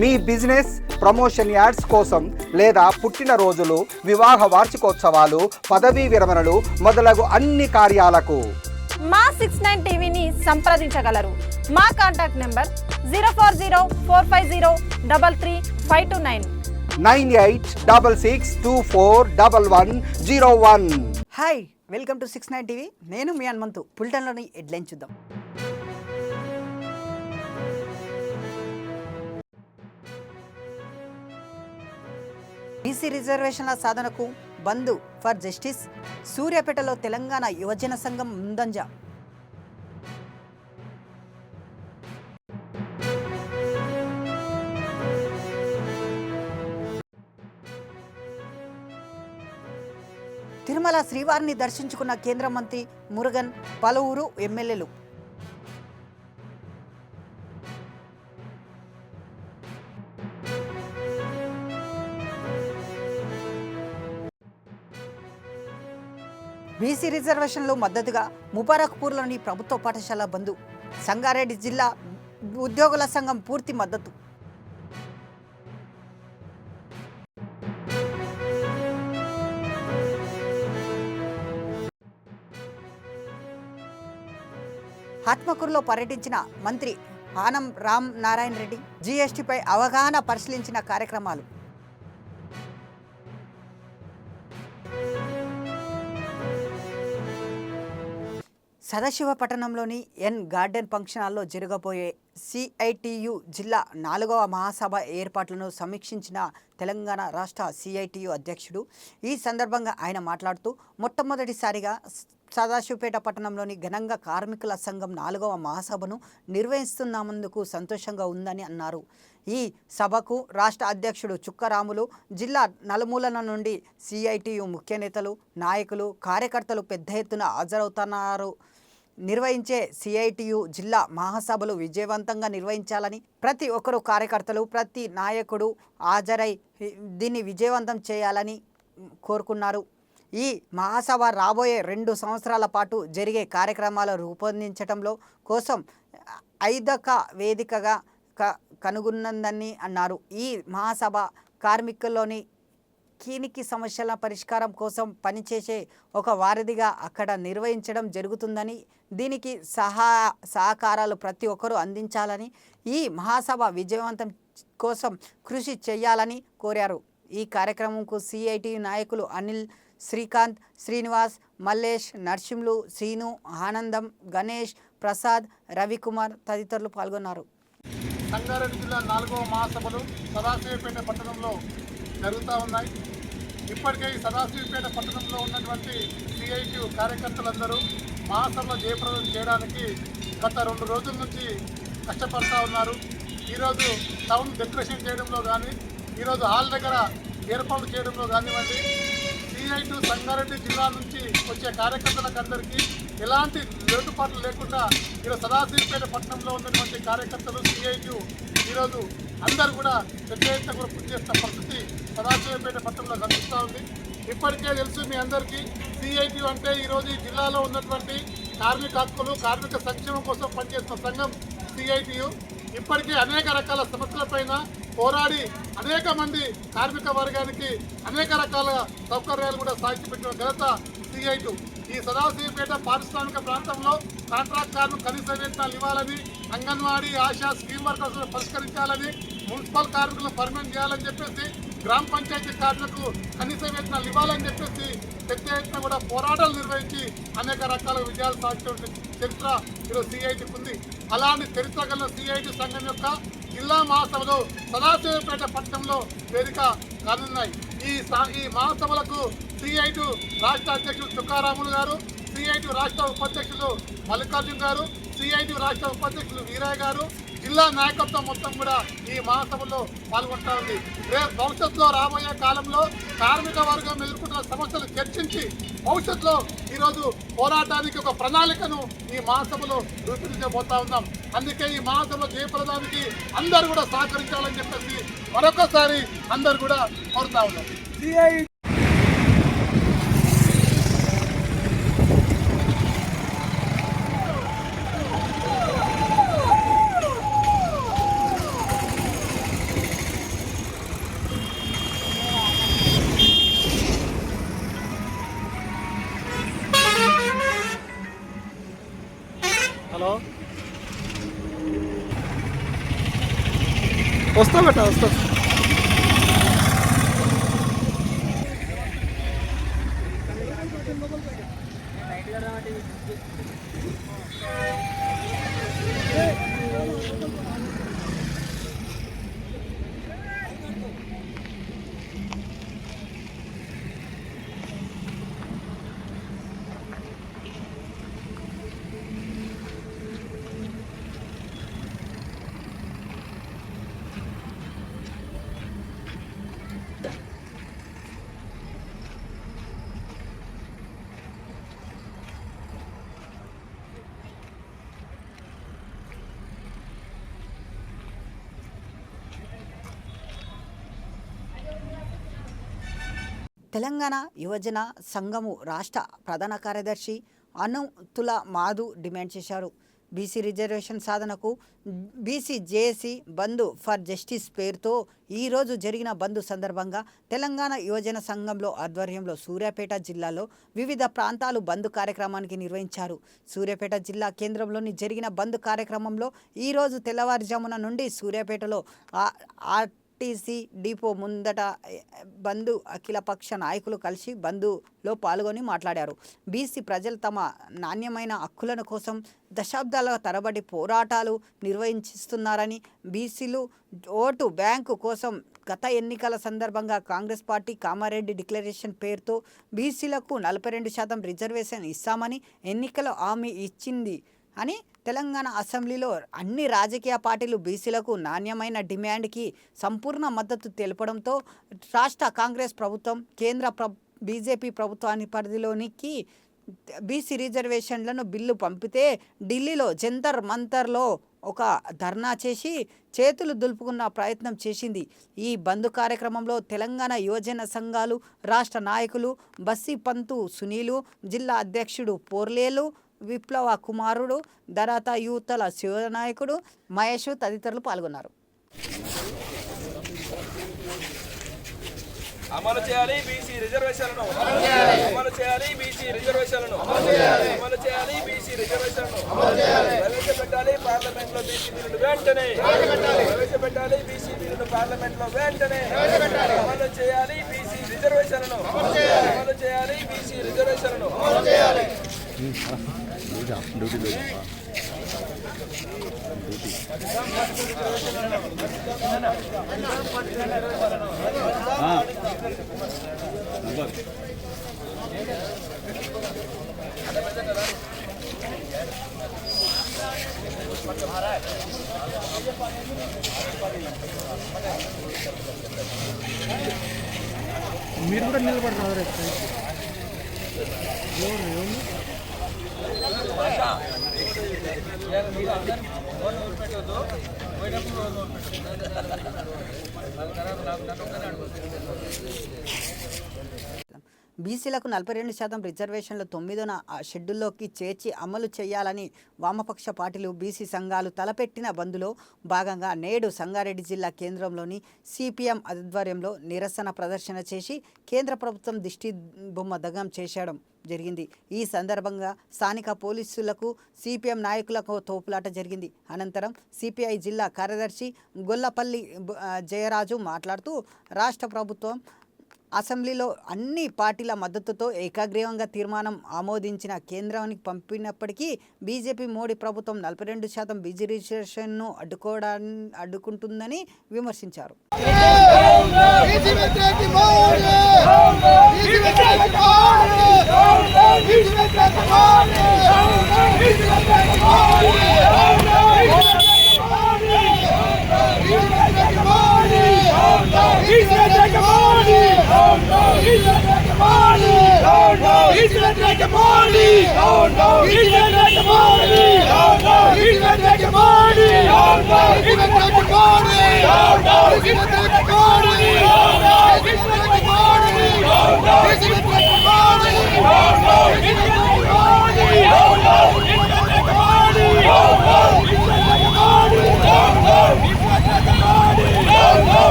మీ business promotion ads కోసం లేదా పుట్టినరోజులు, వివాహ వార్షికోత్సవాలు, పదవీ విరమణలు మొదలగు అన్ని కార్యాలకు మా 69 టీవీని సంప్రదించగలరు. మా contact number 040450335529 9866241101. Hi, welcome to 69 TV. నేను మీ హనుమంతు. బులెటిన్లోని హెడ్లైన్ చూద్దాం. బీసీ రిజర్వేషన్ల సాధనకు బంద్ ఫర్ జస్టిస్. సూర్యాపేటలో తెలంగాణ యువజన సంఘం ముందంజ. తిరుమల శ్రీవారిని దర్శించుకున్న కేంద్ర మంత్రి మురుగన్, పలువురు ఎమ్మెల్యేలు. బీసీ రిజర్వేషన్లు మద్దతుగా ముబారక్పూర్లోని ప్రభుత్వ పాఠశాల బంద్. సంగారెడ్డి జిల్లా ఉద్యోగుల సంఘం పూర్తి మద్దతు. ఆత్మకూరులో పర్యటించిన మంత్రి ఆనం రామ్ నారాయణ రెడ్డి. జీఎస్టీపై అవగాహన పరిశీలించిన కార్యక్రమాలు. సదాశివపట్టణంలోని ఎన్ గార్డెన్ ఫంక్షన్ హాల్లో జరగబోయే సిఐటియు జిల్లా 4వ మహాసభ ఏర్పాట్లను సమీక్షించిన తెలంగాణ రాష్ట్ర సిఐటియు అధ్యక్షుడు. ఈ సందర్భంగా ఆయన మాట్లాడుతూ, మొట్టమొదటిసారిగా సదాశివపేట పట్టణంలోని ఘనంగా కార్మికుల సంఘం 4వ మహాసభను నిర్వహిస్తున్నందుకు సంతోషంగా ఉందని అన్నారు. ఈ సభకు రాష్ట్ర అధ్యక్షుడు చుక్కరాములు, జిల్లా నలుమూలల నుండి సిఐటియు ముఖ్య నేతలు, నాయకులు, కార్యకర్తలు పెద్ద ఎత్తున హాజరవుతున్నారు. నిర్వహించే సిఐటియు జిల్లా మహాసభలు విజయవంతంగా నిర్వహించాలని ప్రతి ఒక్కరు కార్యకర్తలు, ప్రతి నాయకుడు హాజరై దీన్ని విజయవంతం చేయాలని కోరుకున్నారు. ఈ మహాసభ రాబోయే 2 సంవత్సరాల పాటు జరిగే కార్యక్రమాలు రూపొందించడంలో కోసం ఐదక వేదికగా కనుగొన్నదని అన్నారు. ఈ మహాసభ కార్మికుల్లోని కీనికి సమస్యల పరిష్కారం కోసం పనిచేసే ఒక వారధిగా అక్కడ నిర్వహించడం జరుగుతుందని, దీనికి సహకారాలు ప్రతి ఒక్కరూ అందించాలని, ఈ మహాసభ విజయవంతం కోసం కృషి చేయాలని కోరారు. ఈ కార్యక్రమంకు సిఐటి నాయకులు అనిల్, శ్రీకాంత్, శ్రీనివాస్, మల్లేష్, నర్సింలు, శ్రీను, ఆనందం, గణేష్, ప్రసాద్, రవికుమార్ తదితరులు పాల్గొన్నారు. సంగారెడ్డి జిల్లా 4వ మహాసభలు సదాశివపేట పట్టణంలో జరుగుతూ ఉన్నాయి. ఇప్పటికే ఈ సదాశివపేట పట్టణంలో ఉన్నటువంటి సిఐటియు కార్యకర్తలందరూ మహాసభలో జయప్రదం చేయడానికి గత 2 రోజుల నుంచి కష్టపడుతూ ఉన్నారు. ఈరోజు టౌన్ డెకరేషన్ చేయడంలో కానీ, ఈరోజు హాల్ దగ్గర ఏర్పాటు చేయడంలో కానివ్వండి, సిఐటియు సంగారెడ్డి జిల్లా నుంచి వచ్చే కార్యకర్తలకు అందరికీ ఎలాంటి లోటుపాట్లు లేకుండా ఈరోజు సదాశివపేట పట్టణంలో ఉన్నటువంటి కార్యకర్తలు సిఐటియు ఈరోజు అందరూ కూడా పెద్ద ఎత్తున కూడా కృషి చేస్తున్న పరిస్థితి సదాశివపేట పట్టణంలో కనిపిస్తూ ఉంది. ఇప్పటికే తెలుసు మీ అందరికీ, సిఐటియు అంటే ఈరోజు ఈ జిల్లాలో ఉన్నటువంటి కార్మిక హక్కులు, కార్మిక సంక్షేమం కోసం పనిచేస్తున్న సంఘం సిఐటియు. ఇప్పటికే అనేక రకాల సమస్యలపైన పోరాడి అనేక మంది కార్మిక వర్గానికి అనేక రకాల సౌకర్యాలు కూడా సాధించిపెట్టిన ఘనత సిఐటియు. ఈ సదాశివపేట పారిశ్రామిక ప్రాంతంలో కాంట్రాక్ట్ కార్మికులు కనీస వేతనాలు ఇవ్వాలని, అంగన్వాడీ, ఆశా, స్కీమ్ వర్కర్స్ను పరిష్కరించాలని, మున్సిపల్ కార్మికులను పర్మనెంట్ చేయాలని చెప్పేసి, గ్రామ పంచాయతీ కార్మికులకు కనీస వేతనాలు ఇవ్వాలని చెప్పేసి పెద్ద ఎత్తున కూడా పోరాటాలు నిర్వహించి అనేక రకాల విజయాలు సాధించిన చరిత్ర ఈరోజు సిఐటికి ఉంది. అలాంటి చరిత్ర గల సిఐటి సంఘం యొక్క జిల్లా మహాసభలు సదాశివపేట పట్టణంలో వేదిక కానున్నాయి. ఈ మహాసభలకు సిఐటి రాష్ట్ర అధ్యక్షుడు చుక్కారాములు గారు, సిఐటి రాష్ట్ర ఉపాధ్యక్షులు మల్లికార్జున్ గారు, సిఐటి రాష్ట్ర ఉపాధ్యక్షులు వీరయ్య గారు, జిల్లా నాయకత్వం మొత్తం కూడా ఈ మహాసభలో పాల్గొంటా ఉంది. రేపు భవిష్యత్తులో రాబోయే కాలంలో కార్మిక వర్గం ఎదుర్కొంటున్న సమస్యలు చర్చించి భవిష్యత్తులో ఈరోజు పోరాటానికి ఒక ప్రణాళికను ఈ మహాసభలో రూపొందించబోతా ఉన్నాం. అందుకే ఈ మహాసభలో జయప్రదానికి అందరూ కూడా సహకరించాలని చెప్పేసి మరొకసారి అందరూ కూడా కోరుతా ఉన్నాం. వస్తా బెట్ట వస్తా. తెలంగాణ యువజన సంఘము రాష్ట్ర ప్రధాన కార్యదర్శి అనుతుల మాధు డిమాండ్ చేశారు. బీసీ రిజర్వేషన్ సాధనకు BC JAC bandh for justice పేరుతో ఈరోజు జరిగిన బంద్ సందర్భంగా తెలంగాణ యువజన సంఘంలో ఆధ్వర్యంలో సూర్యాపేట జిల్లాలో వివిధ ప్రాంతాలు బంద్ కార్యక్రమానికి నిర్వహించారు. సూర్యాపేట జిల్లా కేంద్రంలోని జరిగిన బంద్ కార్యక్రమంలో ఈరోజు తెల్లవారుజామున నుండి సూర్యాపేటలో ఆర్టీసీ డిపో ముందట బంధు అఖిలపక్ష నాయకులు కలిసి బంధులో పాల్గొని మాట్లాడారు. బీసీ ప్రజలు తమ నాణ్యమైన హక్కుల కోసం దశాబ్దాల తరబడి పోరాటాలు నిర్వహిస్తున్నారని, బీసీలు ఓటు బ్యాంకు కోసం గత ఎన్నికల సందర్భంగా కాంగ్రెస్ పార్టీ కామారెడ్డి డిక్లరేషన్ పేరుతో బీసీలకు 42% రిజర్వేషన్ ఇస్తామని ఎన్నికల హామీ ఇచ్చింది అని తెలంగాణ అసెంబ్లీలో అన్ని రాజకీయ పార్టీలు బీసీలకు నాణ్యమైన డిమాండ్కి సంపూర్ణ మద్దతు తెలపడంతో రాష్ట్ర కాంగ్రెస్ ప్రభుత్వం కేంద్ర బీజేపీ ప్రభుత్వాన్ని పరిధిలోనికి బీసీ రిజర్వేషన్లను బిల్లు పంపితే ఢిల్లీలో జంతర్ మంతర్లో ఒక ధర్నా చేసి చేతులు దులుపుకున్న ప్రయత్నం చేసింది. ఈ బంద్ కార్యక్రమంలో తెలంగాణ యువజన సంఘాలు రాష్ట్ర నాయకులు బస్సి పంతు సునీలు, జిల్లా అధ్యక్షుడు పోర్లేలు విప్లవ కుమారుడు, దరాత యూతల శివనాయకుడు మహేష్ తదితరులు పాల్గొన్నారు. అమలు చేయాలి బీసీ రిజర్వేషన్లను, అమలు చేయాలి బీసీ రిజర్వేషన్లను, అమలు చేయాలి బీసీ రిజర్వేషన్లను ప్రవేశపెట్టాలి పార్లమెంట్లో బీసీ బిల్లును వెంటనే ప్రవేశపెట్టాలి బీసీ బిల్లును పార్లమెంట్లో వెంటనే అమలు చేయాలి బీసీ రిజర్వేషన్లను, అమలు చేయాలి బీసీ రిజర్వేషన్లను. మీరు కూడా నిలబడతారు. బీసీలకు 42% రిజర్వేషన్లు 9వ షెడ్యూల్లోకి చేర్చి అమలు చేయాలని వామపక్ష పార్టీలు బీసీ సంఘాలు తలపెట్టిన బంద్లో భాగంగా నేడు సంగారెడ్డి జిల్లా కేంద్రంలోని సిపిఎం ఆధ్వర్యంలో నిరసన ప్రదర్శన చేసి కేంద్ర ప్రభుత్వం దిష్టి బొమ్మ దగ్ధం చేయడం జరిగింది. ఈ సందర్భంగా స్థానిక పోలీసులకు సిపిఎం నాయకులకు తోపులాట జరిగింది. అనంతరం సిపిఐ జిల్లా కార్యదర్శి గొల్లపల్లి జయరాజు మాట్లాడుతూ రాష్ట్ర ప్రభుత్వం అసెంబ్లీలో అన్ని పార్టీల మద్దతుతో ఏకగ్రీవంగా తీర్మానం ఆమోదించిన కేంద్రానికి పంపినప్పటికీ బీజేపీ మోడీ ప్రభుత్వం 42% బీసీ రిజర్వేషన్ను అడ్డుకుంటుందని విమర్శించారు.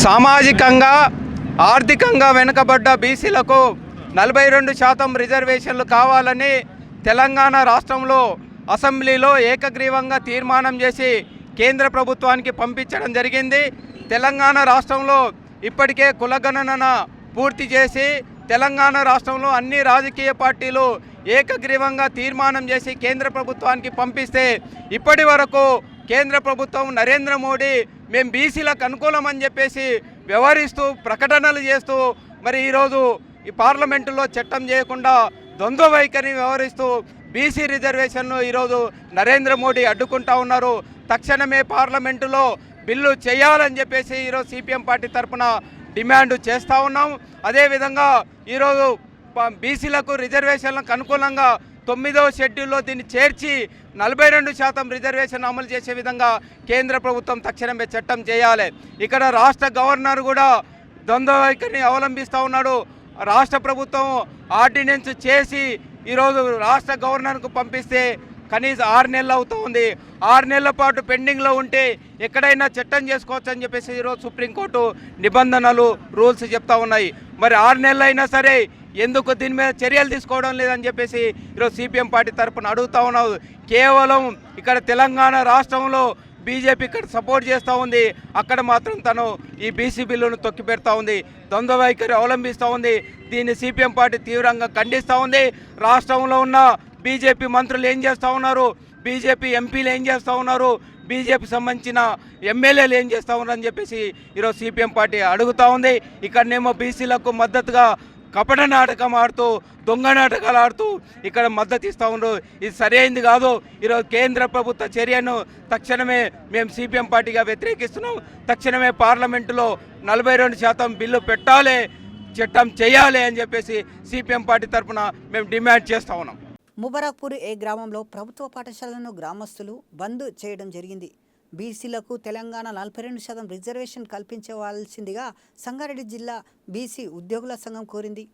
సామాజికంగా ఆర్థికంగా వెనుకబడ్డ బీసీలకు 42% రిజర్వేషన్లు కావాలని తెలంగాణ రాష్ట్రంలో అసెంబ్లీలో ఏకగ్రీవంగా తీర్మానం చేసి కేంద్ర ప్రభుత్వానికి పంపించడం జరిగింది. తెలంగాణ రాష్ట్రంలో ఇప్పటికే కులగణన పూర్తి చేసి తెలంగాణ రాష్ట్రంలో అన్ని రాజకీయ పార్టీలు ఏకగ్రీవంగా తీర్మానం చేసి కేంద్ర ప్రభుత్వానికి పంపిస్తే ఇప్పటి వరకు కేంద్ర ప్రభుత్వం నరేంద్ర మోడీ మేము బీసీలకు అనుకూలమని చెప్పేసి వ్యవహరిస్తూ ప్రకటనలు చేస్తూ మరి ఈరోజు ఈ పార్లమెంటులో చట్టం చేయకుండా ద్వంద్వ వైఖరిని వ్యవహరిస్తూ బీసీ రిజర్వేషన్ను ఈరోజు నరేంద్ర మోడీ అడ్డుకుంటా ఉన్నారు. తక్షణమే పార్లమెంటులో బిల్లు చేయాలని చెప్పేసి ఈరోజు సిపిఎం పార్టీ తరఫున డిమాండ్ చేస్తూ ఉన్నాం. అదేవిధంగా ఈరోజు బీసీలకు రిజర్వేషన్లకు అనుకూలంగా 9వ షెడ్యూల్లో దీన్ని చేర్చి 42% రిజర్వేషన్ అమలు చేసే విధంగా కేంద్ర ప్రభుత్వం తక్షణమే చట్టం చేయాలి. ఇక్కడ రాష్ట్ర గవర్నర్ కూడా ద్వంద్వ వైఖరిని అవలంబిస్తూ ఉన్నాడు. రాష్ట్ర ప్రభుత్వం ఆర్డినెన్స్ చేసి ఈరోజు రాష్ట్ర గవర్నర్కు పంపిస్తే కనీసం 6 నెలలు అవుతూ ఉంది. 6 నెలల పాటు పెండింగ్లో ఉంటే ఎక్కడైనా చట్టం చేసుకోవచ్చు అని చెప్పేసి ఈరోజు సుప్రీంకోర్టు నిబంధనలు రూల్స్ చెప్తా ఉన్నాయి. మరి 6 నెలలు అయినా సరే ఎందుకు దీని మీద చర్యలు తీసుకోవడం లేదని చెప్పేసి ఈరోజు సిపిఎం పార్టీ తరఫున అడుగుతూ ఉన్నావు. కేవలం ఇక్కడ తెలంగాణ రాష్ట్రంలో బీజేపీ ఇక్కడ సపోర్ట్ చేస్తూ ఉంది, అక్కడ మాత్రం తను ఈ బీసీ బిల్లును తొక్కిపెడతా ఉంది, ద్వంద్వ వైఖరి అవలంబిస్తూ ఉంది. దీన్ని సిపిఎం పార్టీ తీవ్రంగా ఖండిస్తూ ఉంది. రాష్ట్రంలో ఉన్న బీజేపీ మంత్రులు ఏం చేస్తూ ఉన్నారు, బీజేపీ ఎంపీలు ఏం చేస్తూ ఉన్నారు, బీజేపీ సంబంధించిన ఎమ్మెల్యేలు ఏం చేస్తూ ఉన్నారని చెప్పేసి ఈరోజు సిపిఎం పార్టీ అడుగుతూ ఉంది. ఇక్కడనేమో బీసీలకు మద్దతుగా కపట నాటకం ఆడుతూ దొంగ నాటకాలు ఆడుతూ ఇక్కడ మద్దతు ఇస్తూ ఉన్నారు. ఇది సరైనది కాదు. ఈరోజు కేంద్ర ప్రభుత్వ చర్యను తక్షణమే మేము సిపిఎం పార్టీగా వ్యతిరేకిస్తున్నాం. తక్షణమే పార్లమెంటులో 42% బిల్లు పెట్టాలి, చట్టం చేయాలి అని చెప్పేసి సిపిఎం పార్టీ తరఫున మేము డిమాండ్ చేస్తూ ఉన్నాం. ముబారక్పూర్ ఏ గ్రామంలో ప్రభుత్వ పాఠశాలను గ్రామస్తులు బంద్ చేయడం జరిగింది. బీసీలకు తెలంగాణ 42% రిజర్వేషన్ కల్పించవలసిందిగా సంగారెడ్డి జిల్లా బీసీ ఉద్యోగుల సంఘం కోరింది.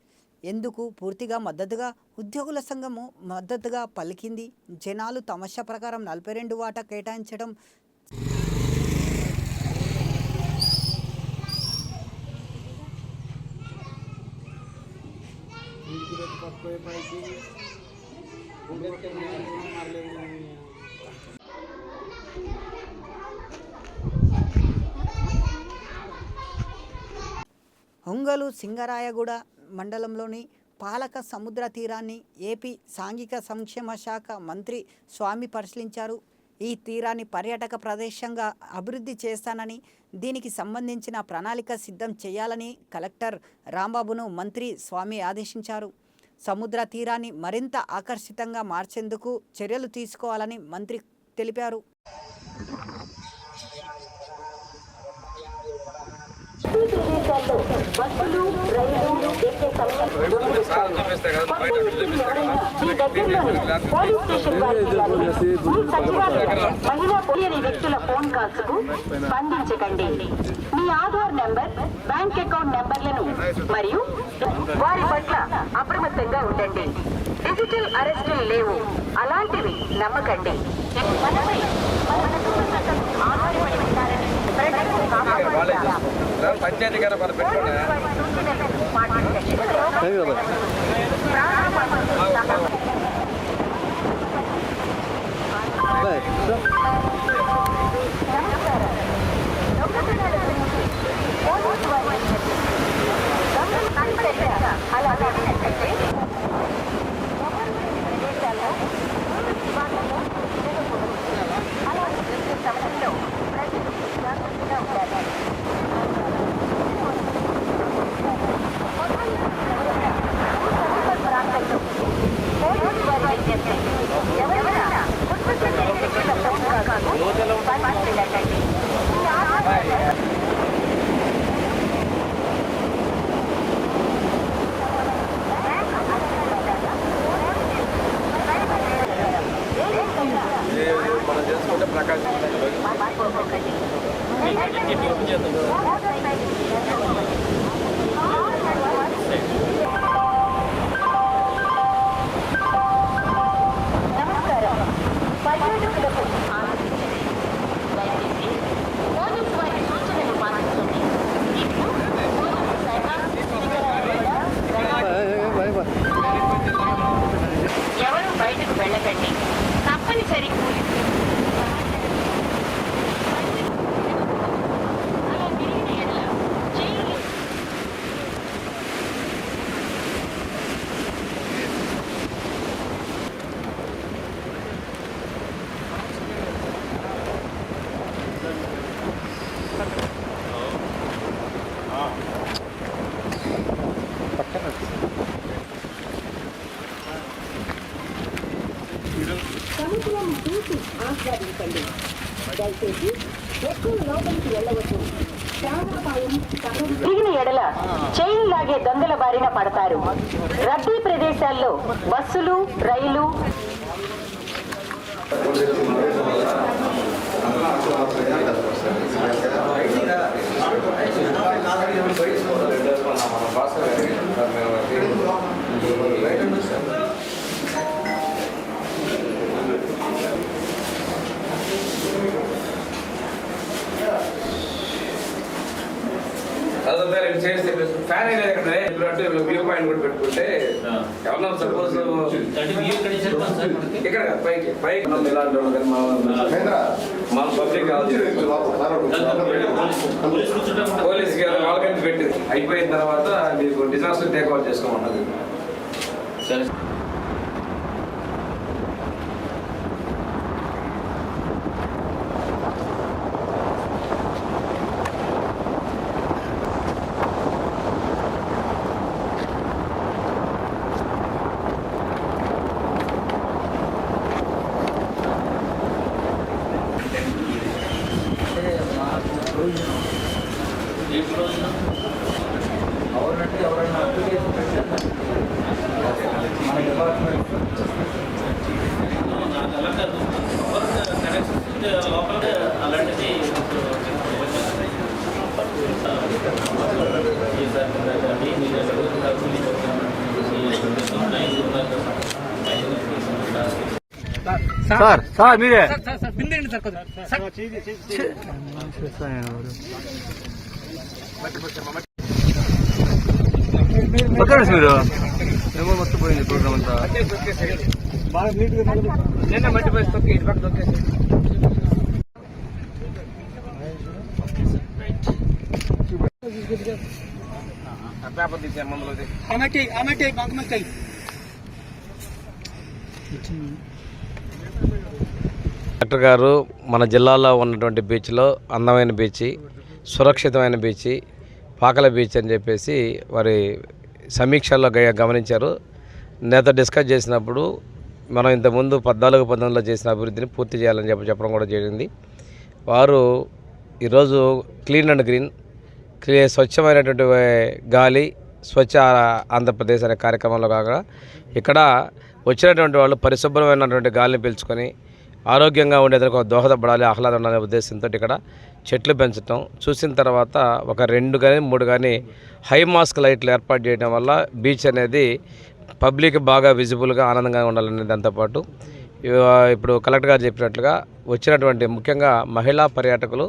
ఎందుకు పూర్తిగా మద్దతుగా ఉద్యోగుల సంఘము మద్దతుగా పలికింది. జనాలు తమస్య ప్రకారం 42 వాటా కేటాయించడం ఒంగోలు సింగరాయగూడ మండలంలోని పాలక సముద్ర తీరాన్ని ఏపీ సాంఘిక సంక్షేమ శాఖ మంత్రి స్వామి పరిశీలించారు. ఈ తీరాన్ని పర్యాటక ప్రదేశంగా అభివృద్ధి చేస్తానని, దీనికి సంబంధించిన ప్రణాళిక సిద్ధం చేయాలని కలెక్టర్ రాంబాబును మంత్రి స్వామి ఆదేశించారు. సముద్ర తీరాన్ని మరింత ఆకర్షితంగా మార్చేందుకు చర్యలు తీసుకోవాలని మంత్రి తెలిపారు. బస్సులు, రైళ్లు ఎక్కే సమయం పోలీస్ స్టేషన్ మహిళా పోయని వ్యక్తుల ఫోన్ కాల్స్ కు స్పందించకండి. మీ ఆధార్ నెంబర్, బ్యాంక్ అకౌంట్ నెంబర్లను మరియు వారి పట్ల అప్రమత్తంగా ఉండండి. డిజిటల్ అరెస్టులు లేవు, అలాంటివి నమ్మకండి. మనపై ఆధారపడి ఉంటారని పంచాయతీ గారు మనం పెట్టుకోండి. అలా సమయంలో ప్రజలు జాగ్రత్తగా ఉండాలి. ప్రాంతంలో పోలీసు వారి విజ్ఞప్తి, ఎవరైనా చూసి ఆస్వాదించండి. దయచేసి ఎక్కువ లోపలికి వెళ్ళవచ్చు. ప్రాణాపాయం దిగిన ఎడల చైన్ లాగే దొంగల బారిన పడతారు. రద్దీ ప్రదేశాల్లో బస్సులు, రైలు అదంతా రెండు చైర్స్ ఫ్యాన్ అయినా ఇక్కడ వ్యూ పాయింట్ కూడా పెట్టుకుంటే ఎవరన్నా సపోజ్ ఇక్కడ పైకి పైకి ఇలాంటి వాళ్ళు కానీ మన పబ్లిక్ పోలీస్ వాళ్ళకంటే పెట్టింది అయిపోయిన తర్వాత మీకు డిజాస్టర్ టేక్ అవుట్ చేసుకోమన్నది. సరే ఎవరైనా అప్లికేషన్ పెట్టారు మన డిపార్ట్మెంట్ అలాంటిది సార్ సార్ మీరే మీరు ఏమో మొత్తం పోయింది ప్రోగ్రామ్ అంతా బాగా నీట్గా నిన్న మట్టి పోయి తొక్కి ఇటు పక్క తొక్కేసి పేపర్ తీసే మందులో డాక్టర్ గారు మన జిల్లాలో ఉన్నటువంటి బీచ్లో అందమైన బీచ్, సురక్షితమైన బీచ్, పాకల బీచ్ అని చెప్పేసి వారి సమీక్షల్లో గమనించారు. నేత డిస్కస్ చేసినప్పుడు మనం ఇంతకుముందు 14-19లో చేసిన అభివృద్ధిని పూర్తి చేయాలని చెప్పడం కూడా జరిగింది. వారు ఈరోజు క్లీన్ అండ్ గ్రీన్, స్వచ్ఛమైనటువంటి గాలి, స్వచ్ఛ ఆంధ్రప్రదేశ్ అనే కార్యక్రమంలో కాగా ఇక్కడ వచ్చినటువంటి వాళ్ళు పరిశుభ్రమైనటువంటి గాలిని పీల్చుకొని ఆరోగ్యంగా ఉండేందుకు దోహదపడాలి, ఆహ్లాదం ఉండాలనే ఉద్దేశంతో ఇక్కడ చెట్లు పెంచడం, చూసిన తర్వాత ఒక 2 కానీ 3 కానీ హై మాస్క్ లైట్లు ఏర్పాటు చేయడం వల్ల బీచ్ అనేది పబ్లిక్ బాగా విజిబుల్గా ఆనందంగా ఉండాలనే దాంతోపాటు ఇప్పుడు కలెక్టర్ గారు చెప్పినట్లుగా వచ్చినటువంటి ముఖ్యంగా మహిళా పర్యాటకులు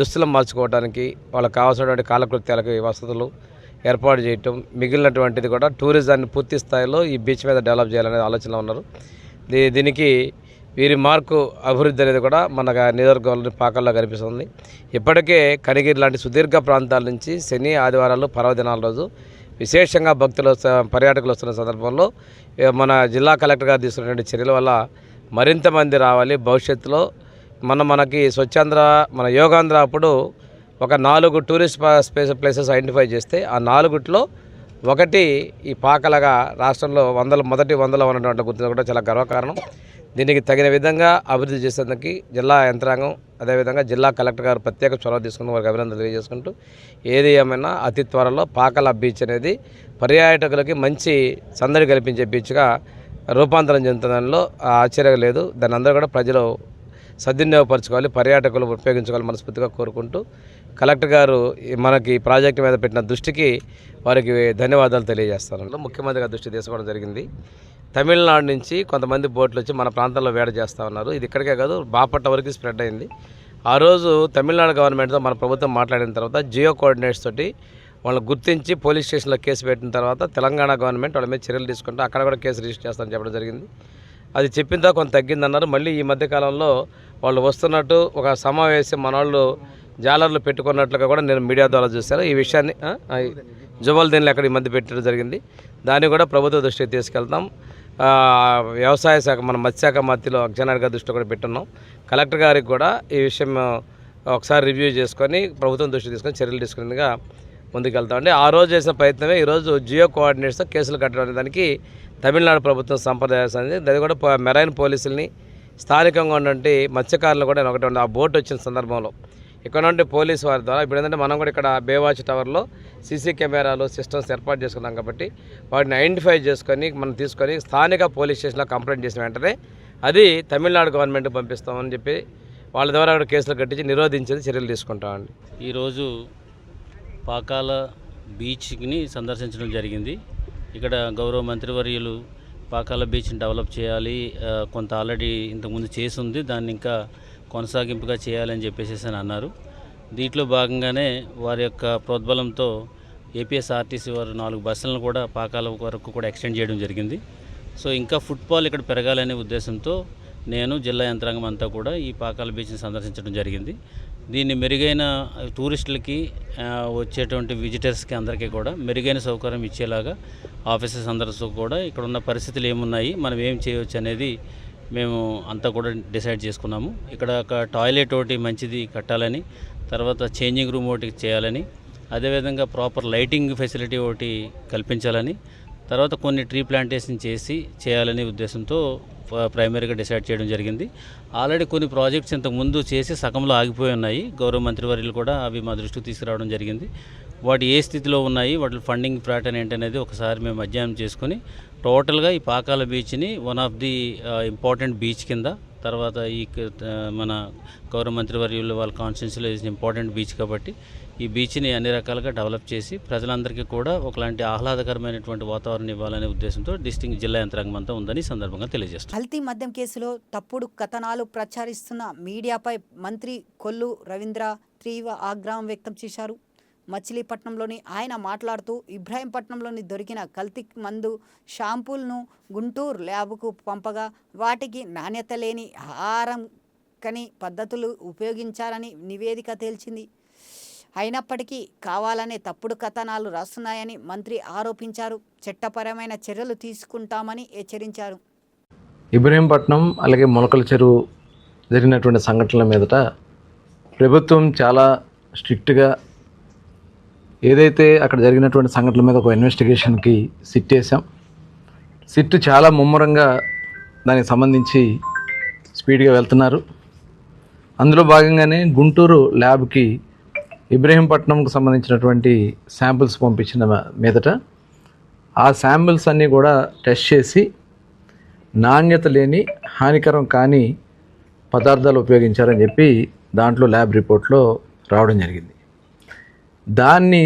దుస్తులు మార్చుకోవడానికి వాళ్ళకి కావాల్సినటువంటి కాలకృత్యాలకి వసతులు ఏర్పాటు చేయటం, మిగిలినటువంటిది కూడా టూరిజాన్ని పూర్తి స్థాయిలో ఈ బీచ్ మీద డెవలప్ చేయాలనే ఆలోచనలో ఉన్నారు. దీనికి వీరి మార్కు అభివృద్ధి అనేది కూడా మన నియోజకవర్గంలో పాకల్లో కనిపిస్తుంది. ఇప్పటికే కనిగిరి లాంటి సుదీర్ఘ ప్రాంతాల నుంచి శని, ఆదివారాలు, పర్వదినాల రోజు విశేషంగా భక్తులు పర్యాటకులు వస్తున్న సందర్భంలో మన జిల్లా కలెక్టర్ గారు తీసుకున్నటువంటి చర్యల వల్ల మరింత మంది రావాలి. భవిష్యత్తులో మనకి స్వచ్ఛాంధ్ర, మన యోగాంధ్ర అప్పుడు ఒక 4 టూరిస్ట్ ప్లేసెస్ ఐడెంటిఫై చేస్తే ఆ 4లో ఒకటి ఈ పాకలగా రాష్ట్రంలో మొదటి 100లో ఉన్నటువంటి గుర్తించడం కూడా చాలా గర్వకారణం. దీనికి తగిన విధంగా అభివృద్ధి చేసేందుకు జిల్లా యంత్రాంగం, అదేవిధంగా జిల్లా కలెక్టర్ గారు ప్రత్యేక చొరవ తీసుకుని వారికి అభినందనలు తెలియజేసుకుంటూ ఏది ఏమైనా అతి త్వరలో పాకల బీచ్ అనేది పర్యాటకులకి మంచి సందడి కల్పించే బీచ్గా రూపాంతరం చెందుతుందనిలో ఆశ్చర్యం లేదు. దాన్ని అందరూ కూడా ప్రజలు సద్వినియోగపరచుకోవాలి, పర్యాటకులు ఉపయోగించుకోవాలి మనస్ఫూర్తిగా కోరుకుంటూ కలెక్టర్ గారు మనకి ప్రాజెక్టు మీద పెట్టిన దృష్టికి వారికి ధన్యవాదాలు తెలియజేస్తాను. ముఖ్యమంత్రి గారి దృష్టి తీసుకోవడం జరిగింది. తమిళనాడు నుంచి కొంతమంది బోట్లు వచ్చి మన ప్రాంతంలో వేట చేస్తూ ఉన్నారు. ఇది ఇక్కడికే కాదు, బాపట్ల వరకు స్ప్రెడ్ అయింది. ఆ రోజు తమిళనాడు గవర్నమెంట్తో మన ప్రభుత్వం మాట్లాడిన తర్వాత జియో కోఆర్డినేట్స్ తోటి వాళ్ళని గుర్తించి పోలీస్ స్టేషన్లో కేసు పెట్టిన తర్వాత తెలంగాణ గవర్నమెంట్ వాళ్ళ మీద చర్యలు తీసుకుంటూ అక్కడ కూడా కేసు రిజిస్టర్ చేస్తామని చెప్పడం జరిగింది. అది చెప్పిన తర్వాత కొంత తగ్గిందన్నారు. మళ్ళీ ఈ మధ్యకాలంలో వాళ్ళు వస్తున్నట్టు ఒక సమావేశం మన వాళ్ళు జాలర్లు పెట్టుకున్నట్లుగా కూడా నేను మీడియా ద్వారా చూశాను. ఈ విషయాన్ని జువల్దీన్లు అక్కడ ఈ మధ్య పెట్టడం జరిగింది. దాన్ని కూడా ప్రభుత్వ దృష్టికి తీసుకెళ్తాం. వ్యవసాయ శాఖ, మన మత్స్యశాఖ మంత్రిలో అక్షనాయుడు గారి దృష్టిలో కూడా పెట్టున్నాం. కలెక్టర్ గారికి కూడా ఈ విషయం ఒకసారి రివ్యూ చేసుకొని ప్రభుత్వం దృష్టి తీసుకొని చర్యలు తీసుకునేందుగా ముందుకెళ్తామండి. ఆ రోజు చేసిన ప్రయత్నమే ఈరోజు జియో కోఆర్డినేట్స్తో కేసులు కట్టడం దానికి తమిళనాడు ప్రభుత్వం సంప్రదాయించింది. అది కూడా మెరైన్ పోలీసుల్ని, స్థానికంగా ఉన్నటువంటి మత్స్యకారులు కూడా ఒకటి ఉంది. ఆ బోట్ వచ్చిన సందర్భంలో ఇక్కడ నుండి పోలీసు వారి ద్వారా ఇప్పుడు ఏంటంటే మనం కూడా ఇక్కడ బేవాచ్ టవర్లో సీసీ కెమెరాలు సిస్టమ్స్ ఏర్పాటు చేసుకున్నాం కాబట్టి వాటిని ఐడెంటిఫై చేసుకొని మనం తీసుకొని స్థానిక పోలీస్ స్టేషన్లో కంప్లైంట్ చేసిన వెంటనే అది తమిళనాడు గవర్నమెంట్కి పంపిస్తామని చెప్పి వాళ్ళ ద్వారా కూడా కేసులు కట్టించి నిరోధించేది చర్యలు తీసుకుంటామండి. ఈరోజు పాకాల బీచ్ని సందర్శించడం జరిగింది. ఇక్కడ గౌరవ మంత్రివర్యులు పాకాల బీచ్ని డెవలప్ చేయాలి, కొంత ఆల్రెడీ ఇంతకుముందు చేసి ఉంది, దాన్ని ఇంకా కొనసాగింపుగా చేయాలని చెప్పేసి అని అన్నారు. దీంట్లో భాగంగానే వారి యొక్క ప్రోద్బలంతో ఏపీఎస్ఆర్టీసీ వారు 4 బస్సులను కూడా పాకాల వరకు కూడా ఎక్స్టెండ్ చేయడం జరిగింది. సో ఇంకా ఫుట్బాల్ ఇక్కడ పెరగాలనే ఉద్దేశంతో నేను జిల్లా యంత్రాంగం అంతా కూడా ఈ పాకాల బీచ్ని సందర్శించడం జరిగింది. దీన్ని మెరుగైన టూరిస్టులకి వచ్చేటువంటి విజిటర్స్కి అందరికీ కూడా మెరుగైన సౌకర్యం ఇచ్చేలాగా ఆఫీసర్స్ అందరితో కూడా ఇక్కడ ఉన్న పరిస్థితులు ఏమున్నాయి, మనం ఏం చేయవచ్చు అనేది మేము అంతా కూడా డిసైడ్ చేసుకున్నాము. ఇక్కడ ఒక టాయిలెట్ ఒకటి మంచిది కట్టాలని, తర్వాత చేంజింగ్ రూమ్ ఒకటి చేయాలని, అదేవిధంగా ప్రాపర్ లైటింగ్ ఫెసిలిటీ ఒకటి కల్పించాలని, తర్వాత కొన్ని ట్రీ ప్లాంటేషన్ చేయాలనే ఉద్దేశంతో ప్రైమరీగా డిసైడ్ చేయడం జరిగింది. ఆల్రెడీ కొన్ని ప్రాజెక్ట్స్ ఇంతకుముందు చేసి సగంలో ఆగిపోయి ఉన్నాయి. గౌరవ మంత్రివర్యులు కూడా అవి మా దృష్టికి తీసుకురావడం జరిగింది. వాటి ఏ స్థితిలో ఉన్నాయి, వాటి ఫండింగ్ ప్యాటర్న్ ఏంటనేది ఒకసారి మేము అధ్యయనం చేసుకుని టోటల్గా ఈ పాకాల బీచ్ని one of the important beach కింద, తర్వాత ఈ మన గౌరవ మంత్రివర్యులు వాళ్ళ కాన్స్టిట్యున్సీలో ఇంపార్టెంట్ బీచ్ కాబట్టి ఈ బీచ్ని అన్ని రకాలుగా డెవలప్ చేసి ప్రజలందరికీ కూడా ఒకలాంటి ఆహ్లాదకరమైనటువంటి వాతావరణం ఇవ్వాలనే ఉద్దేశంతో డిస్ట్రిక్ట్ జిల్లా యంత్రాంగం అంతా ఉందని సందర్భంగా తెలియజేస్తుంది. కల్తీ మద్యం కేసులో తప్పుడు కథనాలు ప్రచారిస్తున్న మీడియాపై మంత్రి కొల్లు రవీంద్ర తీవ్ర ఆగ్రహం వ్యక్తం చేశారు. మచిలీపట్నంలోని ఆయన మాట్లాడుతూ ఇబ్రాహీంపట్నంలోని దొరికిన కల్తీ మందు షాంపూలను గుంటూరు ల్యాబ్కు పంపగా వాటికి నాణ్యత లేని ఆహారం కని పద్ధతులు ఉపయోగించారని నివేదిక తేల్చింది. అయినప్పటికీ కావాలనే తప్పుడు కథనాలు రాస్తున్నాయని మంత్రి ఆరోపించారు. చట్టపరమైన చర్యలు తీసుకుంటామని హెచ్చరించారు. ఇబ్రహీంపట్నం అలాగే మొలకల చెరువు జరిగినటువంటి సంఘటనల మీదట ప్రభుత్వం చాలా స్ట్రిక్ట్గా ఏదైతే అక్కడ జరిగినటువంటి సంఘటనల మీద ఒక ఇన్వెస్టిగేషన్కి సిట్ వేసాం. సిట్ చాలా ముమ్మరంగా దానికి సంబంధించి స్పీడ్గా వెళ్తున్నారు. అందులో భాగంగానే గుంటూరు ల్యాబ్కి ఇబ్రహీంపట్నంకు సంబంధించినటువంటి శాంపిల్స్ పంపించిన మీదట ఆ శాంపిల్స్ అన్నీ కూడా టెస్ట్ చేసి నాణ్యత లేని హానికరం కాని పదార్థాలు ఉపయోగించారని చెప్పి దాంట్లో ల్యాబ్ రిపోర్ట్లో రావడం జరిగింది. దాన్ని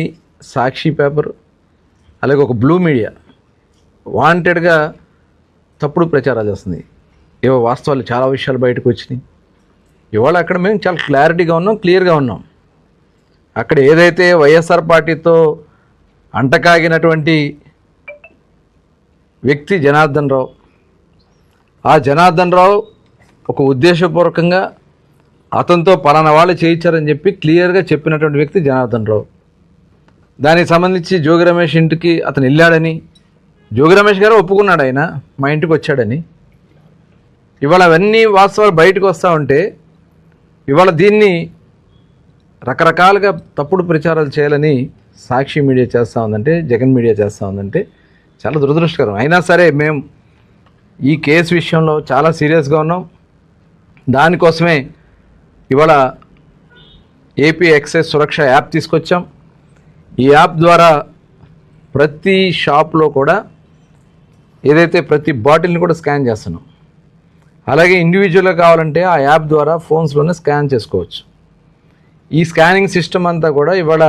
సాక్షి పేపర్ అలాగే ఒక బ్లూ మీడియా వాంటెడ్గా తప్పుడు ప్రచారాలు చేస్తుంది. ఏవో వాస్తవాలు చాలా విషయాలు బయటకు వచ్చినాయి. ఇవాళ అక్కడ మేము చాలా క్లారిటీగా ఉన్నాం, క్లియర్గా ఉన్నాం. అక్కడ ఏదైతే వైఎస్ఆర్ పార్టీతో అంటకాగినటువంటి వ్యక్తి జనార్దన్ రావు, ఆ జనార్దన్ రావు ఒక ఉద్దేశపూర్వకంగా అతనితో పలానా వాళ్ళు చేయించారని చెప్పి క్లియర్గా చెప్పినటువంటి వ్యక్తి జనార్దన్ రావు. దానికి సంబంధించి జోగి రమేష్ ఇంటికి అతను వెళ్ళాడని, జోగి రమేష్ గారు ఒప్పుకున్నాడు ఆయన మా ఇంటికి వచ్చాడని. ఇవాళ అవన్నీ వాస్తవాలు బయటకు వస్తూ ఉంటే ఇవాళ దీన్ని రకరకాలుగా తప్పుడు ప్రచారాలు చేయాలని సాక్షి మీడియా చేస్తూ ఉందంటే, జగన్ మీడియా చేస్తూ ఉందంటే చాలా దురదృష్టకరం. అయినా సరే మేము ఈ కేసు విషయంలో చాలా సీరియస్గా ఉన్నాం. దానికోసమే ఇవాళ ఏపీ ఎక్సైజ్ సురక్ష యాప్ తీసుకొచ్చాం. ఈ యాప్ ద్వారా ప్రతి షాప్లో కూడా ఏదైతే ప్రతి బాటిల్ని కూడా స్కాన్ చేస్తున్నాం. అలాగే ఇండివిజువల్గా కావాలంటే ఆ యాప్ ద్వారా ఫోన్స్లోనే స్కాన్ చేసుకోవచ్చు. ఈ స్కానింగ్ సిస్టమ్ అంతా కూడా ఇవాళ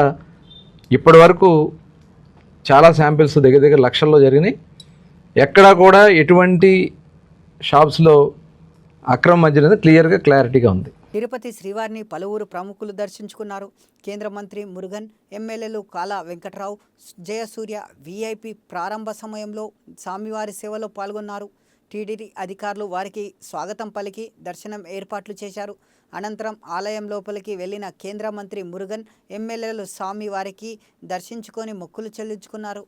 ఇప్పటి వరకు చాలా శాంపిల్స్ దగ్గర దగ్గర లక్షల్లో జరిగినాయి. ఎక్కడా కూడా ఎటువంటి షాప్స్లో అక్రమ మద్యం అనేది క్లారిటీగా ఉంది. తిరుపతి శ్రీవారిని పలువురు ప్రముఖులు దర్శించుకున్నారు. కేంద్ర మంత్రి మురుగన్, ఎమ్మెల్యేలు కాలా వెంకట్రావు, జయసూర్య వీఐపీ ప్రారంభ సమయంలో స్వామివారి సేవలో పాల్గొన్నారు. టీటీడీ అధికారులు వారికి స్వాగతం పలికి దర్శనం ఏర్పాట్లు చేశారు. అనంతరం ఆలయం లోపలికి వెళ్లిన కేంద్ర మంత్రి మురుగన్, ఎమ్మెల్యేలు స్వామివారికి దర్శించుకొని మొక్కులు చెల్లించుకున్నారు.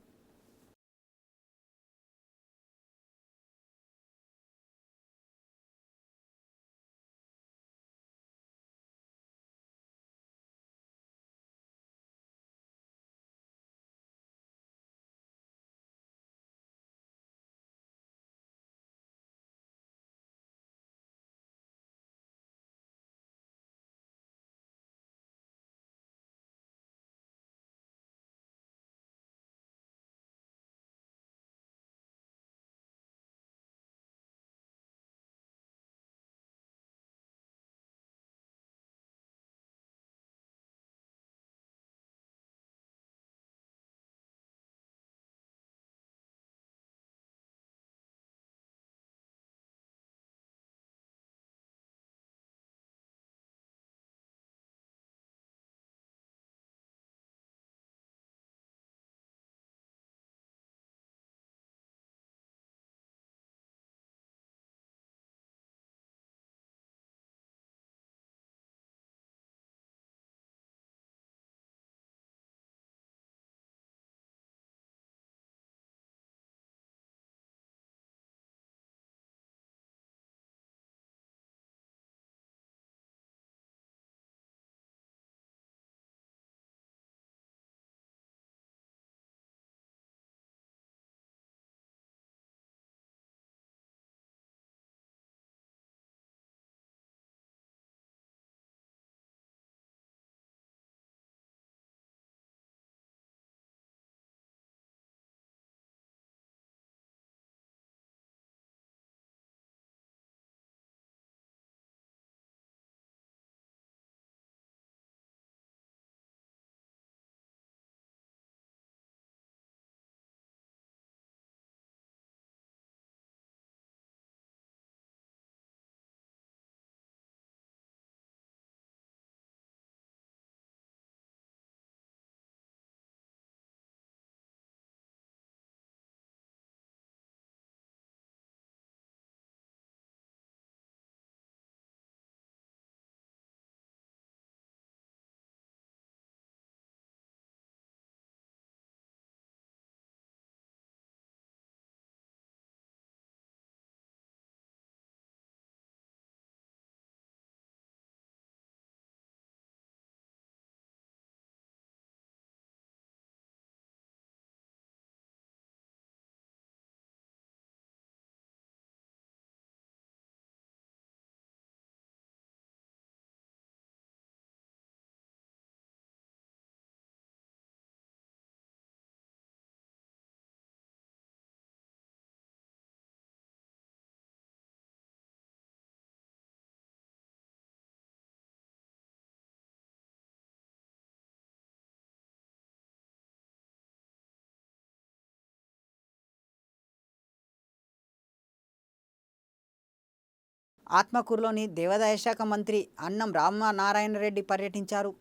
ఆత్మకూరులోని దేవాదాయ శాఖ మంత్రి అన్నం రామనారాయణ రెడ్డి పర్యటించారు.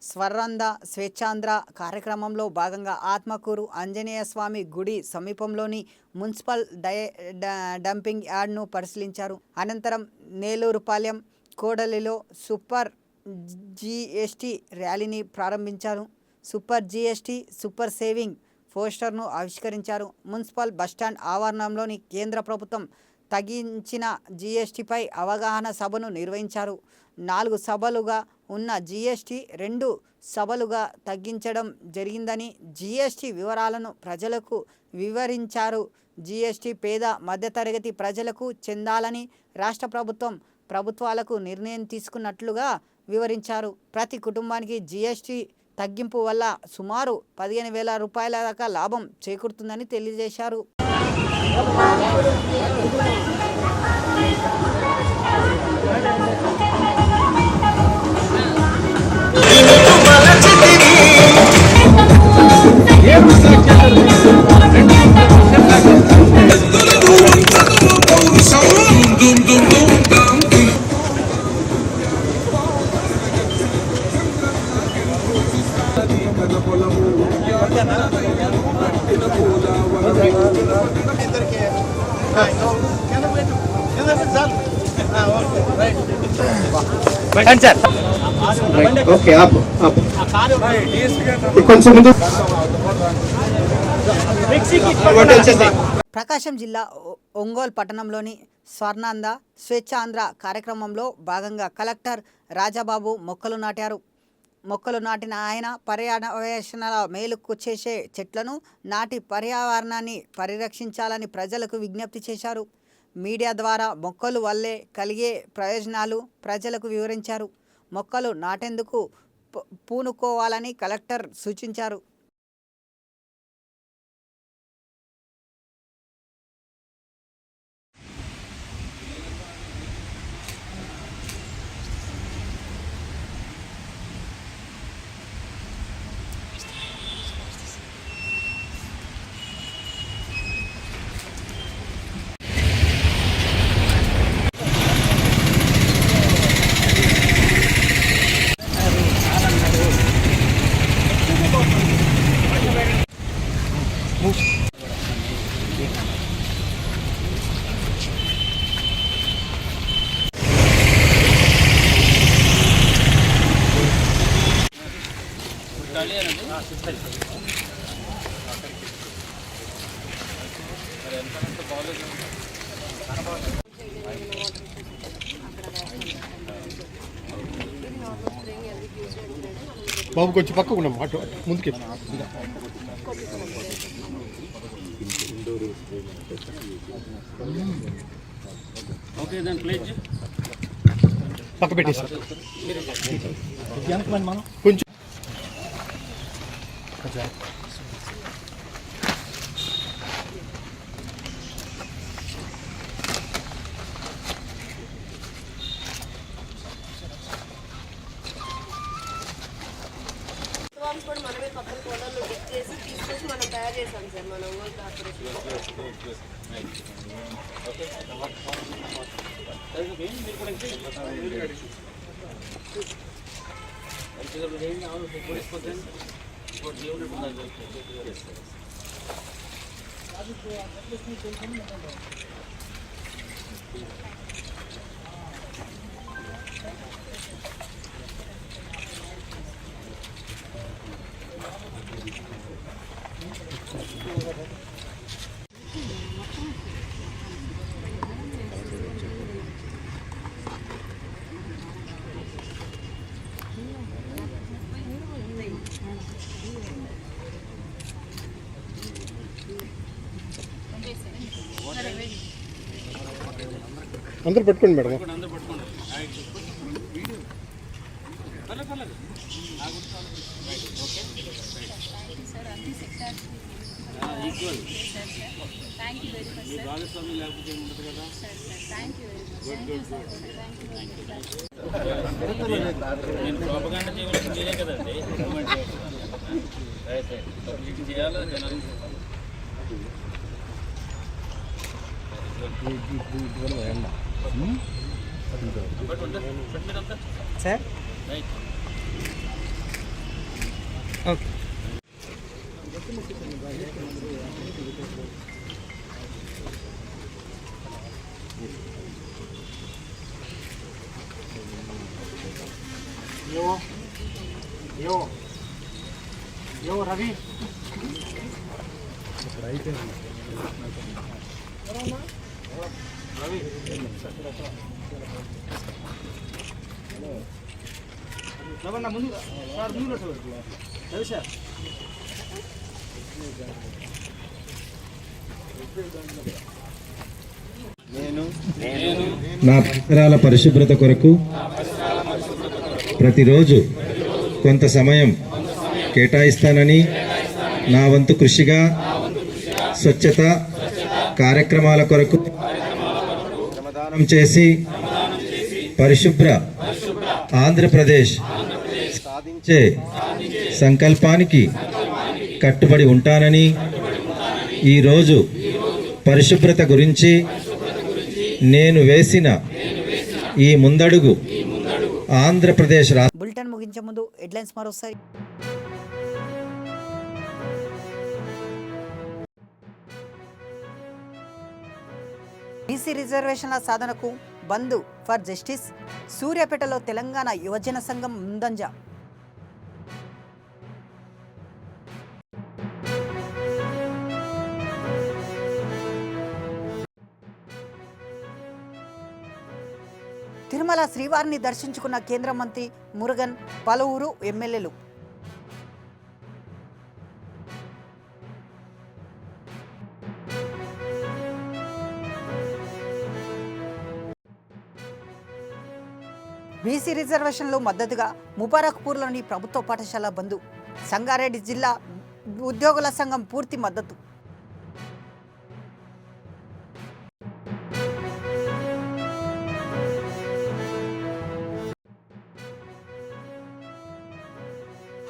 స్వర్ణంద స్వేచ్ఛాంధ్ర కార్యక్రమంలో భాగంగా ఆత్మకూరు ఆంజనేయ స్వామి గుడి సమీపంలోని మున్సిపల్ డంపింగ్ యార్డ్ను పరిశీలించారు. అనంతరం నేలూరుపాలెం కోడలిలో సూపర్ జీఎస్టీ ర్యాలీని ప్రారంభించారు. సూపర్ జీఎస్టీ సూపర్ సేవింగ్ పోస్టర్ను ఆవిష్కరించారు. మున్సిపల్ బస్టాండ్ ఆవరణంలోని కేంద్ర ప్రభుత్వం తగ్గించిన జీఎస్టీపై అవగాహన సభను నిర్వహించారు. 4 సభలుగా ఉన్న జీఎస్టీ 2 సభలుగా తగ్గించడం జరిగిందని జీఎస్టీ వివరాలను ప్రజలకు వివరించారు. జీఎస్టీ పేద మధ్యతరగతి ప్రజలకు చెందాలని రాష్ట్ర ప్రభుత్వాలకు నిర్ణయం తీసుకున్నట్లుగా వివరించారు. ప్రతి కుటుంబానికి జీఎస్టీ తగ్గింపు వల్ల సుమారు 15,000 రూపాయల దాకా లాభం చేకూరుతుందని తెలియజేశారు. ప్రకాశం జిల్లా ఒంగోలు పట్టణంలోని స్వర్ణాంద స్వేచ్ఛాంధ్ర కార్యక్రమంలో భాగంగా కలెక్టర్ రాజాబాబు మొక్కలు నాటారు. మొక్కలు నాటిన ఆయన పర్యావరణ మేలుకు చేసే చెట్లను నాటి పర్యావరణాన్ని పరిరక్షించాలని ప్రజలకు విజ్ఞప్తి చేశారు. మీడియా ద్వారా మొక్కలు వల్లే కలిగే ప్రయోజనాలు ప్రజలకు వివరించారు. మొక్కలు నాటేందుకు పూనుకోవాలని కలెక్టర్ సూచించారు. బాబు కొంచెం పక్కకు ఉన్నాం, అటు ముందుకి పక్క పెట్టేసి కొంచెం కూడా మనమే పక్కన కోడల్లో బుక్ చేసి తీసుకొచ్చి మనం తయారు చేసాం సార్ మన ఒంగోలు అందరూ పెట్టుకోండి మేడం. నేను ప్రోపగాండా చేయవలసింది మీరే కదండి. చేయాలి జనాలు. సార్ ఓకే యో రవి నా పరిసరాల పరిశుభ్రత కొరకు ప్రతిరోజు కొంత సమయం కేటాయిస్తానని, నా వంతు కృషిగా స్వచ్ఛత కార్యక్రమాల కొరకు శ్రమదానం చేసి పరిశుభ్ర ఆంధ్రప్రదేశ్ సాధించే సంకల్పానికి కట్టుబడి ఉంటానని, ఈరోజు పరిశుభ్రత గురించి నేను వేసిన ఈ ముందడుగు ఆంధ్రప్రదేశ్ బులెటిన్ ముగించే ముందు హెడ్లైన్స్ మరోసారి. బీసీ రిజర్వేషన్ల సాధనకు బంద్ ఫర్ జస్టిస్, సూర్యాపేటలో తెలంగాణ యువజన సంఘం ముందంజ. తిరుమల శ్రీవారిని దర్శించుకున్న కేంద్ర మంత్రి మురుగన్, పలువురు ఎమ్మెల్యేలు. బీసీ రిజర్వేషన్లు మద్దతుగా ముబారక్పూర్లోని ప్రభుత్వ పాఠశాల బంద్, సంగారెడ్డి జిల్లా ఉద్యోగుల సంఘం పూర్తి మద్దతు.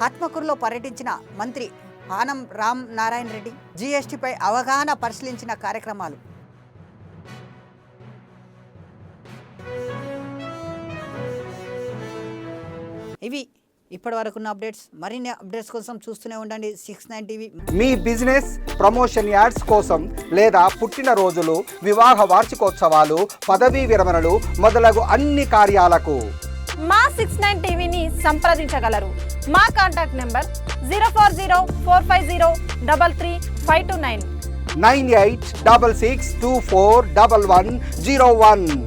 ఆత్మకూరులో పర్యటించిన మంత్రి ఆనం రామ్ నారాయణ రెడ్డి, జీఎస్టీపై అవగాహన పరిశీలించిన కార్యక్రమాలు. ఇవి ఇప్పటి వరకున్న అప్డేట్స్. మరిన్ని అప్డేట్స్ కోసం చూస్తూనే ఉండండి 69 టీవీ. మీ బిజినెస్ ప్రమోషన్ యాడ్స్ కోసం లేదా పుట్టినరోజులు, వివాహ వార్షికోత్సవాలు, పదవీ విరమణలు మొదలగు అన్ని కార్యాలకు మా 69 టీవీని సంప్రదించగలరు. మా కాంటాక్ట్ నెంబర్ 040450335529 9866241101.